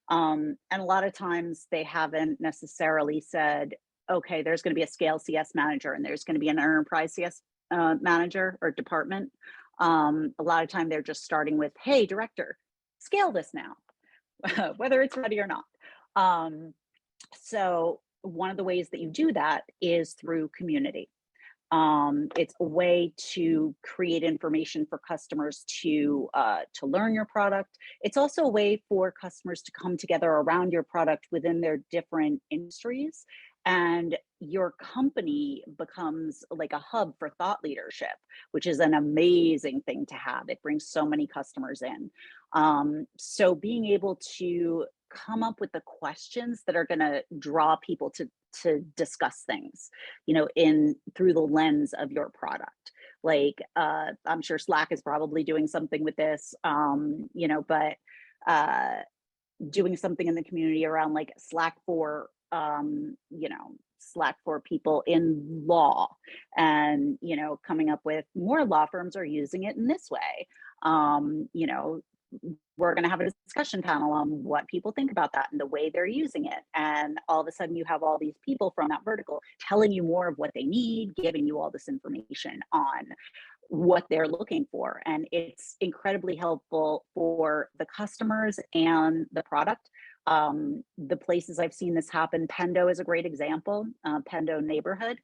Speaker 2: and a lot of times they haven't necessarily said, okay, there's going to be a scale CS manager and there's going to be an enterprise CS manager or department. A lot of time they're just starting with, hey, director, scale this now, whether it's ready or not. So one of the ways that you do that is through community. It's a way to create information for customers to learn your product. It's also a way for customers to come together around your product within their different industries, and your company becomes like a hub for thought leadership, which is an amazing thing to have. It brings so many customers in. So being able to come up with the questions that are going to draw people to discuss things, through the lens of your product. Like, I'm sure Slack is probably doing something with this, but doing something in the community around like Slack for people in law, and coming up with more law firms are using it in this way. We're going to have a discussion panel on what people think about that and the way they're using it. And all of a sudden you have all these people from that vertical telling you more of what they need, giving you all this information on what they're looking for. And it's incredibly helpful for the customers and the product. The places I've seen this happen, Pendo is a great example, Pendo neighborhood.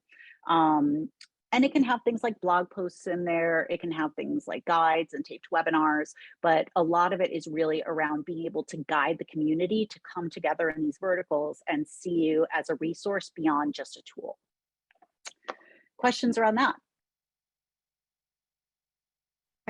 Speaker 2: And it can have things like blog posts in there. It can have things like guides and taped webinars, but a lot of it is really around being able to guide the community to come together in these verticals and see you as a resource beyond just a tool. Questions around that?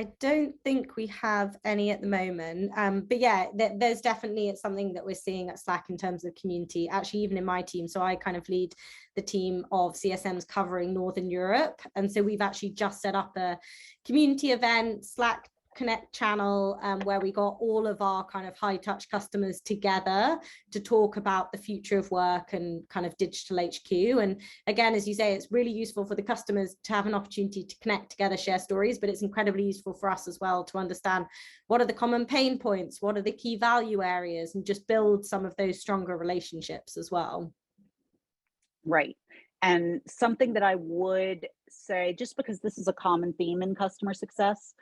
Speaker 1: I don't think we have any at the moment, but yeah, there's definitely, it's something that we're seeing at Slack in terms of community, actually even in my team. So I kind of lead the team of CSMs covering Northern Europe. And so we've actually just set up a community event, Slack Connect channel, where we got all of our kind of high touch customers together to talk about the future of work and kind of digital HQ. And again, as you say, it's really useful for the customers to have an opportunity to connect together, share stories, but it's incredibly useful for us as well to understand what are the common pain points, what are the key value areas, and just build some of those stronger relationships as well.
Speaker 2: Right. And something that I would say, just because this is a common theme in customer success,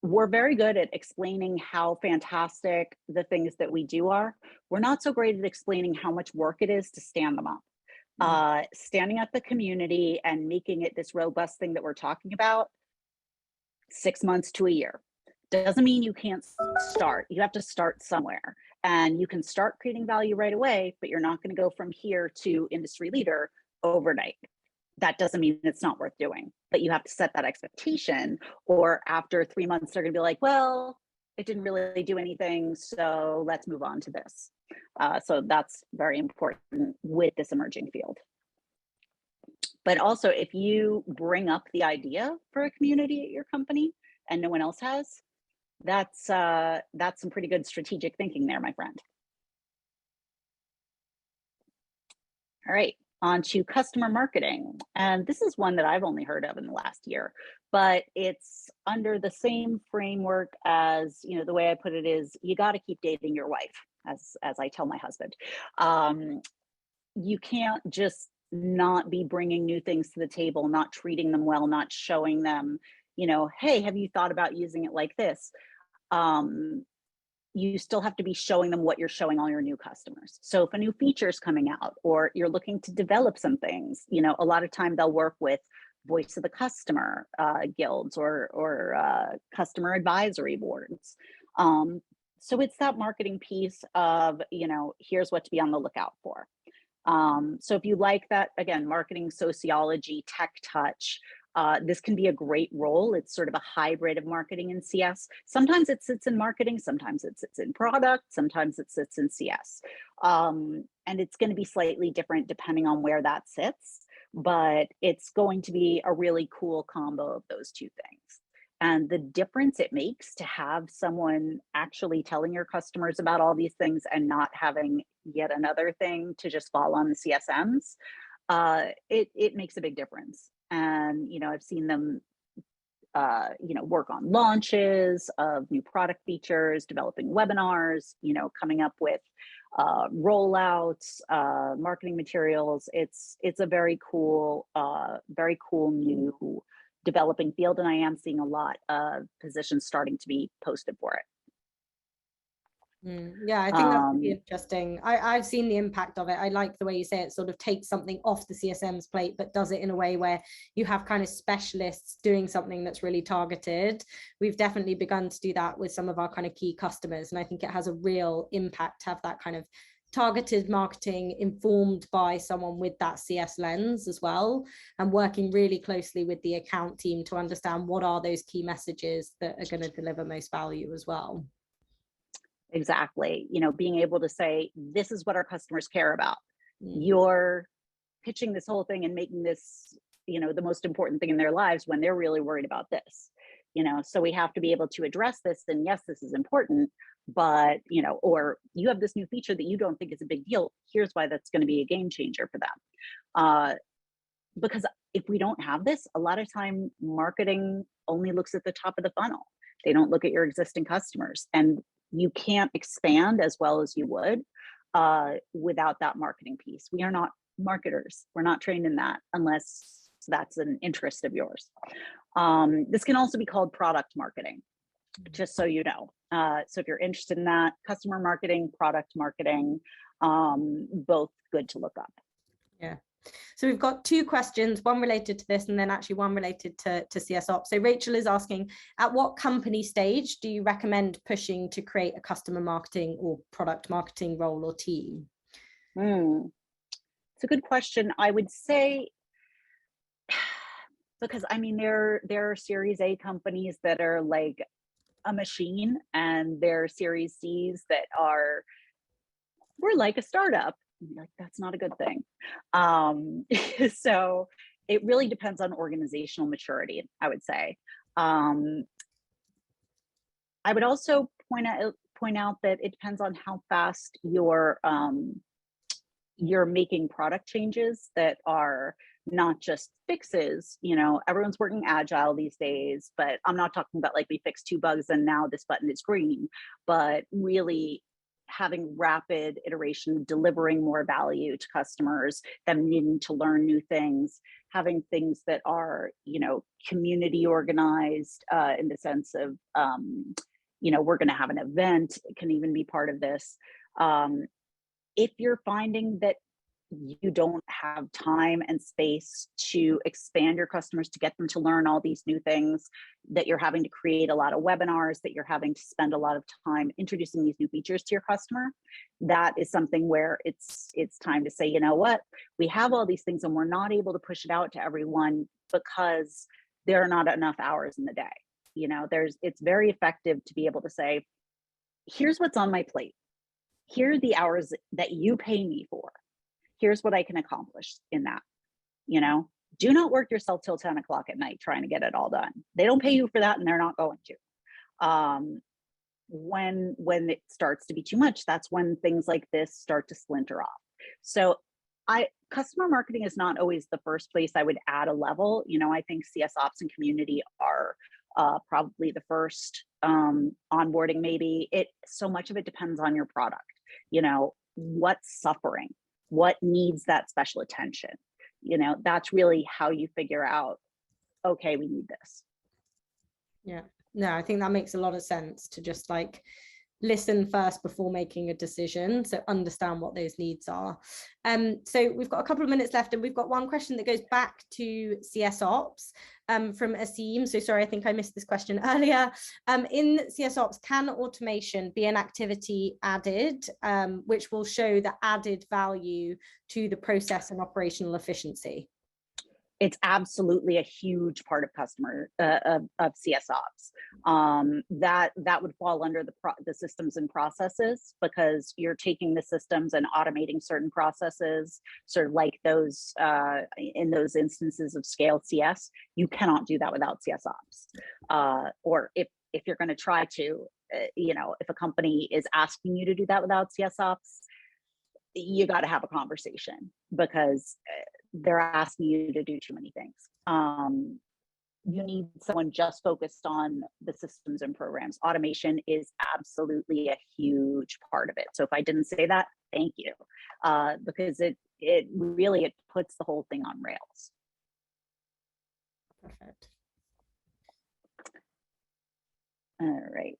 Speaker 2: we're very good at explaining how fantastic the things that we do are. We're not so great at explaining how much work it is to stand them up. Standing up the community and making it this robust thing that we're talking about, 6 months to a year. Doesn't mean you can't start. You have to start somewhere. And you can start creating value right away, but you're not going to go from here to industry leader overnight. That doesn't mean it's not worth doing, but you have to set that expectation, or after 3 months, they're going to be like, well, it didn't really do anything, so let's move on to this. So that's very important with this emerging field. But also, if you bring up the idea for a community at your company and no one else has, that's some pretty good strategic thinking there, my friend. All right. On to customer marketing. And this is one that I've only heard of in the last year, but it's under the same framework as, the way I put it is, you got to keep dating your wife, as I tell my husband. You can't just not be bringing new things to the table, not treating them well, not showing them, hey, have you thought about using it like this? You still have to be showing them what you're showing all your new customers. So if a new feature is coming out, or you're looking to develop some things, a lot of time they'll work with voice of the customer guilds or customer advisory boards. So it's that marketing piece of, here's what to be on the lookout for. So if you like that, again, marketing sociology, tech touch, this can be a great role. It's sort of a hybrid of marketing and CS. Sometimes it sits in marketing, sometimes it sits in product, sometimes it sits in CS. And it's going to be slightly different depending on where that sits, but it's going to be a really cool combo of those two things. and the difference it makes to have someone actually telling your customers about all these things and not having yet another thing to just fall on the CSMs, it makes a big difference. And, I've seen them, work on launches of new product features, developing webinars, coming up with rollouts, marketing materials. It's a very cool new developing field, and I am seeing a lot of positions starting to be posted for it.
Speaker 1: Yeah, I think that's really interesting. I've seen the impact of it. I like the way you say it sort of takes something off the CSM's plate, but does it in a way where you have kind of specialists doing something that's really targeted. We've definitely begun to do that with some of our kind of key customers. And I think it has a real impact to have that kind of targeted marketing informed by someone with that CS lens as well, and working really closely with the account team to understand what are those key messages that are going to deliver most value as well.
Speaker 2: Exactly. Being able to say, this is what our customers care about. You're pitching this whole thing and making this, the most important thing in their lives when they're really worried about this. So we have to be able to address this. And yes, this is important, but, or you have this new feature that you don't think is a big deal. Here's why that's going to be a game changer for them. Because if we don't have this, a lot of time marketing only looks at the top of the funnel. They don't look at your existing customers, and you can't expand as well as you would without that marketing piece. We are not marketers. We're not trained in that unless that's an interest of yours. This can also be called product marketing, just so you know. So if you're interested in that, customer marketing, product marketing, both good to look up.
Speaker 1: Yeah. So we've got two questions, one related to this and then actually one related to CS Ops. So Rachel is asking, at what company stage do you recommend pushing to create a customer marketing or product marketing role or team?
Speaker 2: It's a good question. I would say, because there are Series A companies that are like a machine, and there are Series C's that we're like a startup. Like, that's not a good thing. So it really depends on organizational maturity, I would say. I would also point out that it depends on how fast you're making product changes that are not just fixes. Everyone's working agile these days, but I'm not talking about like we fixed 2 bugs and now this button is green, but really having rapid iteration, delivering more value to customers, them needing to learn new things, having things that are, community organized in the sense of, we're going to have an event. It can even be part of this. If you're finding that you don't have time and space to expand your customers, to get them to learn all these new things, that you're having to create a lot of webinars, that you're having to spend a lot of time introducing these new features to your customer, that is something where it's time to say, you know what, we have all these things and we're not able to push it out to everyone because there are not enough hours in the day. It's very effective to be able to say, here's what's on my plate. Here are the hours that you pay me for. Here's what I can accomplish in that. Do not work yourself till 10 o'clock at night trying to get it all done. They don't pay you for that, and they're not going to. When it starts to be too much, that's when things like this start to splinter off. So customer marketing is not always the first place I would add a level. I think CS Ops and community are probably the first. Onboarding, maybe. So much of it depends on your product. What's suffering, what needs that special attention. That's really how you figure out, okay, we need this.
Speaker 1: Yeah, no, I think that makes a lot of sense, to just like listen first before making a decision, so understand what those needs are. So we've got a couple of minutes left, and we've got one question that goes back to CS Ops from Asim. So sorry, I think I missed this question earlier. In CS Ops, can automation be an activity added which will show the added value to the process and operational efficiency?
Speaker 2: It's absolutely a huge part of customer of CS ops. That would fall under the systems and processes, because you're taking the systems and automating certain processes, sort of like those in those instances of scale CS. You cannot do that without CS ops. Or if you're going to try to, if a company is asking you to do that without CS ops, you got to have a conversation, because they're asking you to do too many things. You need someone just focused on the systems and programs. Automation is absolutely a huge part of it. So if I didn't say that, thank you, because it really puts the whole thing on rails.
Speaker 1: Perfect.
Speaker 2: All right.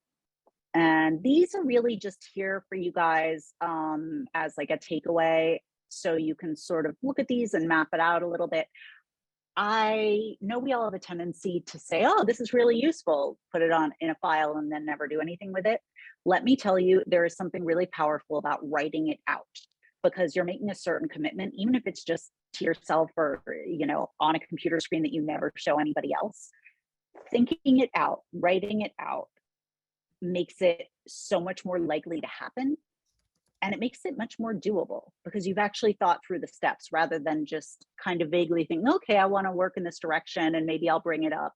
Speaker 2: And these are really just here for you guys as like a takeaway, so you can sort of look at these and map it out a little bit. I know we all have a tendency to say, oh, this is really useful, put it on in a file and then never do anything with it. Let me tell you, there is something really powerful about writing it out, because you're making a certain commitment, even if it's just to yourself or, on a computer screen that you never show anybody else. Thinking it out, writing it out, makes it so much more likely to happen, and it makes it much more doable, because you've actually thought through the steps, rather than just kind of vaguely thinking, okay, I want to work in this direction and maybe I'll bring it up.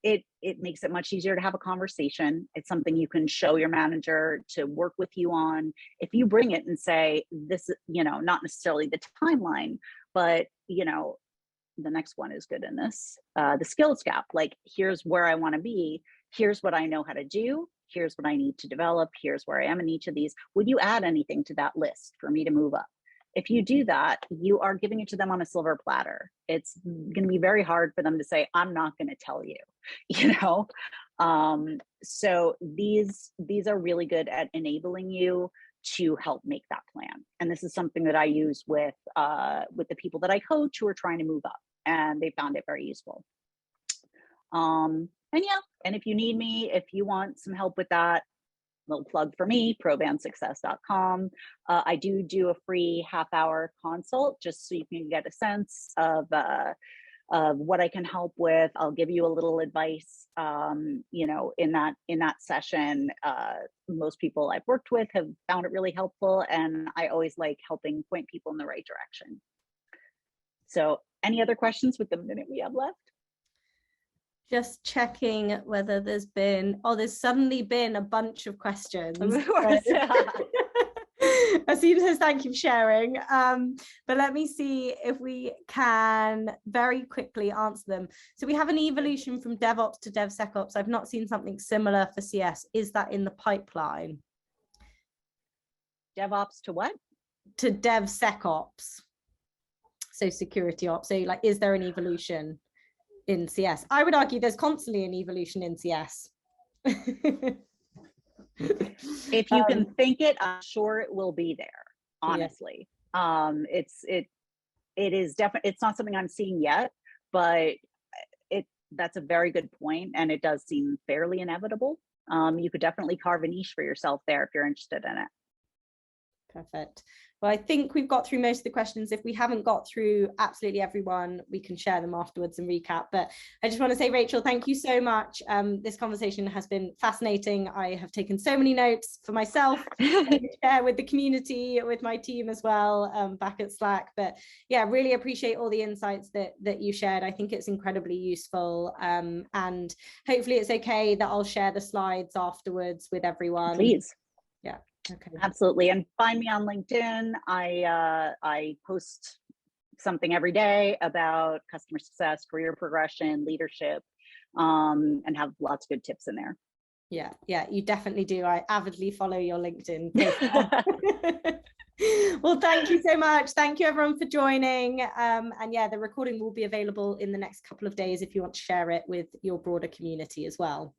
Speaker 2: It makes it much easier to have a conversation. It's something you can show your manager to work with you on. If you bring it and say, this, not necessarily the timeline, but the next one is good in this, the skills gap, like, here's where I want to be, here's what I know how to do, here's what I need to develop, here's where I am in each of these. Would you add anything to that list for me to move up? If you do that, you are giving it to them on a silver platter. It's going to be very hard for them to say, I'm not going to tell you, So these are really good at enabling you to help make that plan. And this is something that I use with the people that I coach who are trying to move up, and they found it very useful. And if you need me, if you want some help with that, little plug for me, provansuccess.com. I do a free half-hour consult, just so you can get a sense of what I can help with. I'll give you a little advice, in that session. Most people I've worked with have found it really helpful, and I always like helping point people in the right direction. So any other questions with the minute we have left?
Speaker 1: Just checking whether there's suddenly been a bunch of questions.
Speaker 2: Of course, yeah.
Speaker 1: Asina says, thank you for sharing. But let me see if we can very quickly answer them. So we have an evolution from DevOps to DevSecOps. I've not seen something similar for CS. Is that in the pipeline?
Speaker 2: DevOps to what?
Speaker 1: To DevSecOps. So security ops. So like, is there an evolution in CS? I would argue there's constantly an evolution in CS.
Speaker 2: If you can think it, I'm sure it will be there, honestly. Yeah. It is definitely, it's not something I'm seeing yet, but that's a very good point, and it does seem fairly inevitable. You could definitely carve a niche for yourself there if you're interested in it.
Speaker 1: Perfect. Well, I think we've got through most of the questions. If we haven't got through absolutely everyone, we can share them afterwards and recap. But I just want to say, Rachel, thank you so much. This conversation has been fascinating. I have taken so many notes for myself to share with the community, with my team as well, back at Slack. But yeah, really appreciate all the insights that you shared. I think it's incredibly useful. And hopefully it's okay that I'll share the slides afterwards with everyone.
Speaker 2: Please.
Speaker 1: Yeah. Okay.
Speaker 2: Absolutely. And find me on LinkedIn. I post something every day about customer success, career progression, leadership, and have lots of good tips in there.
Speaker 1: Yeah, you definitely do. I avidly follow your LinkedIn. Well, thank you so much. Thank you everyone for joining. And yeah, the recording will be available in the next couple of days if you want to share it with your broader community as well.